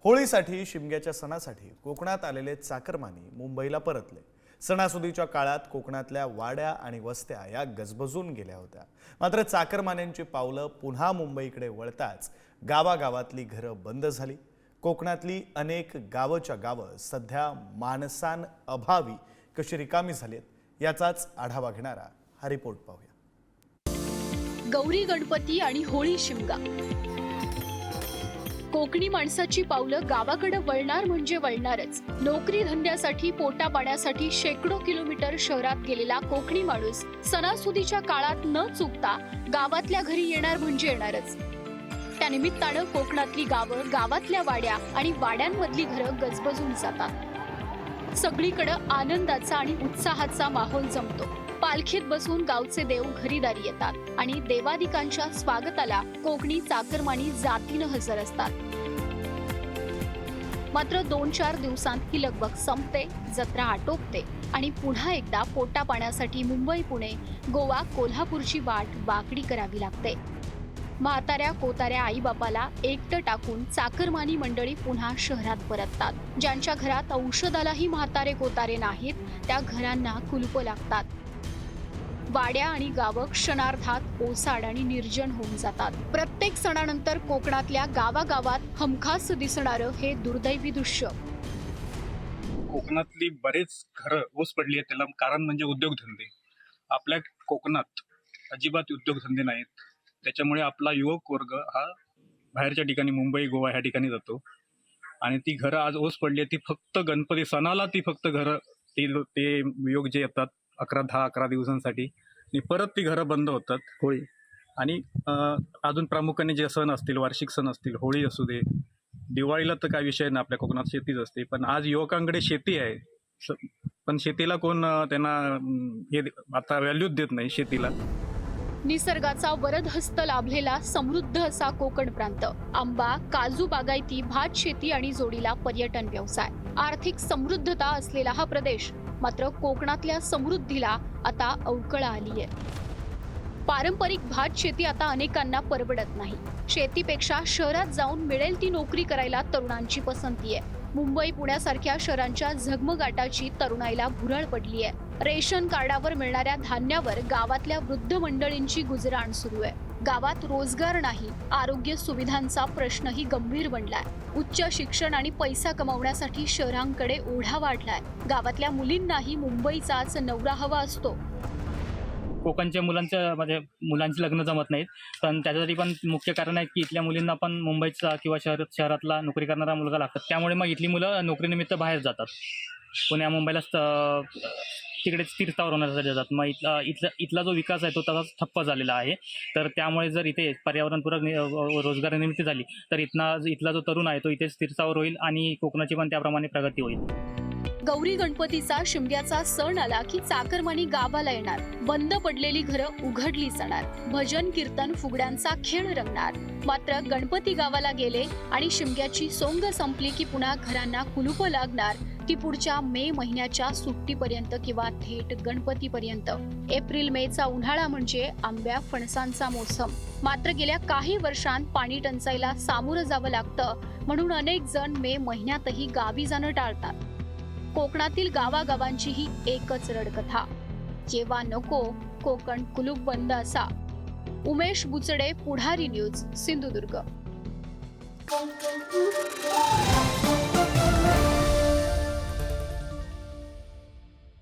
होळीसाठी शिमग्याच्या सणासाठी कोकणात आलेले चाकरमानी मुंबईला परतले। सणासुदीच्या काळात कोकणातल्या वाड्या आणि वस्त्या या गजबजून गेल्या होत्या। मात्र चाकरमान्यांची पावलं पुन्हा मुंबईकडे वळताच गावागावातली घरं बंद झाली। कोकणातली अनेक गावच्या गावं सध्या माणसांअभावी कशी रिकामी झालीत याचाच आढावा घेणारा हा रिपोर्ट पाहूया। गौरी गणपती आणि होळी शिमगा। कोकणी माणसाची पावलं गावाकडे वळणार म्हणजे वळणारच। नोकरी धंद्यासाठी पोटा पाण्यासाठी शेकडो किलोमीटर शहरात गेलेला कोकणी माणूस सणासुदीच्या काळात न चुकता गावातल्या घरी येणार म्हणजे येणारच। त्या निमित्तानं कोकणातली गावं, गावातल्या वाड्या आणि वाड्यांमधली घरं गजबजून जातात। सगळीकडे आनंदाचा आणि उत्साहाचा माहोल जमतो। पालखीत बसून गावचे देव घरीदारी येतात आणि देवादिकांच्या स्वागताला कोकणी चाकरमानी जातीनं हजर असतात। मात्र 2-4 दिवसांत ही लगबग संपते, जत्रा आटोपते आणि पुन्हा एकदा पोटा पाण्यासाठी मुंबई, पुणे, गोवा, कोल्हापूरची वाट वाकडी करावी लागते। म्हाताऱ्या कोताऱ्या आईबापाला एकटं टाकून चाकरमानी मंडळी पुन्हा शहरात परततात। ज्यांच्या घरात औषधालाही म्हातारे कोतारे नाहीत त्या घरांना कुलपं लागतात। वाड्या आणि गावं क्षणार्धात ओसाड आणि निर्जन होऊन जातात। प्रत्येक सणानंतर कोकणातल्या गावागावात हमखास दिसणारं हे दुर्दैवी दृश्य। कोकणातली बरेच घरं ओस पडली आहेत, त्याला कारण म्हणजे उद्योगधंदे। आपल्या कोकणात अजिबात उद्योगधंदे नाहीत, त्याच्यामुळे आपला युवक वर्ग हा बाहेरच्या ठिकाणी मुंबई, गोवा ह्या ठिकाणी जातो आणि ती घरं आज ओस पडली आहेत। ती फक्त गणपती सणाला ती फक्त घरं ते युवक जे येतात 11 दिवसांसाठी आणि परत ती घरं बंद होतात। होळी आणि अजून प्रामुख्याने जे सण असतील, वार्षिक सण असतील, होळी असू दे, दिवाळीला तर काय विषय नाही, आपल्या कोकणात शेतीच असते। पण आज युवकांकडे शेती आहे, पण शेतीला कोण त्यांना हे आता व्हॅल्यूच देत नाही शेतीला। निसर्गाचा वरदहस्त लाभलेला समृद्ध असा कोकण प्रांत, आंबा, काजू बागायती, भात शेती आणि जोडीला पर्यटन व्यवसाय, आर्थिक समृद्धता असलेला हा प्रदेश मात्र कोकणातल्या समृद्धीला आता अवकळा आली आहे। पारंपरिक भात शेती आता अनेकांना परवडत नाही। शेतीपेक्षा शहरात जाऊन मिळेल ती नोकरी करायला तरुणांची पसंती आहे। मुंबई, पुण्यासारख्या शहरांच्या झगमगाटाची तरुणाईला भुरळ पडली आहे। रेशन कार्डावर मिळणाऱ्या धान्यावर गावातल्या वृद्ध मंडळींची गुजराण सुरू आहे। गावात रोजगार नाही, आरोग्य सुविधांचा प्रश्नही गंभीर बनलाय। उच्च शिक्षण आणि पैसा कमावण्यासाठी शहरांकडे ओढा वाढलाय। गावातल्या मुलींनाही मुंबईचाच नवरा हवा असतो। कोकणच्या मुलांची लग्न जमत नाहीत, पण त्याच्यासाठी पण मुख्य कारण आहे की इथल्या मुलींना पण मुंबईचा किंवा शहरातला नोकरी करणारा मुलगा लागतात। त्यामुळे मग इथली मुलं नोकरीनिमित्त बाहेर जातात, पुण्या मुंबईला तिकडे स्थिरस्थावर होण्यासाठी जातात। मग इथला जो विकास आहे तो तसाच ठप्प झालेला आहे। तर त्यामुळे जर इथे पर्यावरणपूरक रोजगार निर्मिती झाली तर इथला जो तरुण आहे तो इथे स्थिरस्थावर होईल आणि कोकणाची पण त्याप्रमाणे प्रगती होईल। गौरी गणपतीचा शिमग्याचा सण आला की चाकरमानी गावाला येणार, बंद पडलेली घरं उघडली जाणार, भजन कीर्तन फुगड्यांचा खेळ रंगणार। मात्र गणपती गावाला गेले आणि शिमग्याची सोंग संपली की पुन्हा घरांना कुलूप लागणार, ती पुढच्या मे महिन्याच्या सुट्टीपर्यंत किंवा थेट गणपतीपर्यंत। एप्रिल मेचा उन्हाळा म्हणजे आंब्या फणसांचा मोसम। मात्र गेल्या काही वर्षांत पाणी टंचाईला सामोरं जावं लागतं, म्हणून अनेक जण मे महिन्यातही गावी जाणं टाळतात। कोकणातील गावागावांची ही एकच रडकथा, जेव्हा नको कोकण कुलूप बंद असा। उमेश बुचडे, पुढारी न्यूज, सिंधुदुर्ग।